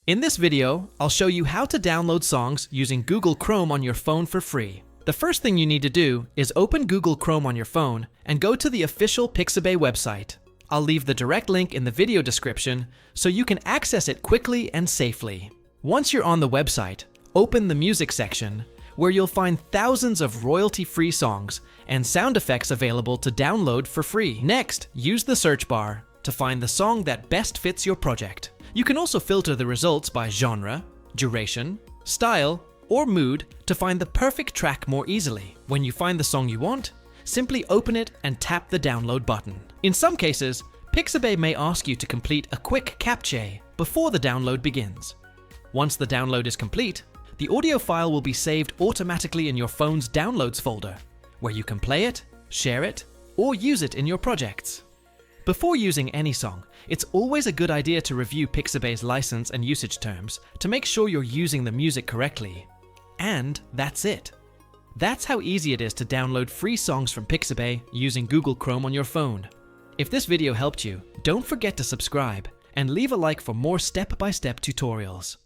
In this video, I'll show you how to download songs using Google Chrome on your phone for free. The first thing you need to do is open Google Chrome on your phone and go to the official Pixabay website. I'll leave the direct link in the video description so you can access it quickly and safely. Once you're on the website, open the music section, where you'll find thousands of royalty-free songs and sound effects available to download for free. Next, use the search bar to find the song that best fits your project. You can also filter the results by genre, duration, style, or mood to find the perfect track more easily. When you find the song you want, simply open it and tap the download button. In some cases, Pixabay may ask you to complete a quick CAPTCHA before the download begins. Once the download is complete, the audio file will be saved automatically in your phone's Downloads folder, where you can play it, share it, or use it in your projects. Before using any song, it's always a good idea to review Pixabay's license and usage terms to make sure you're using the music correctly. And that's it. That's how easy it is to download free songs from Pixabay using Google Chrome on your phone. If this video helped you, don't forget to subscribe and leave a like for more step-by-step tutorials.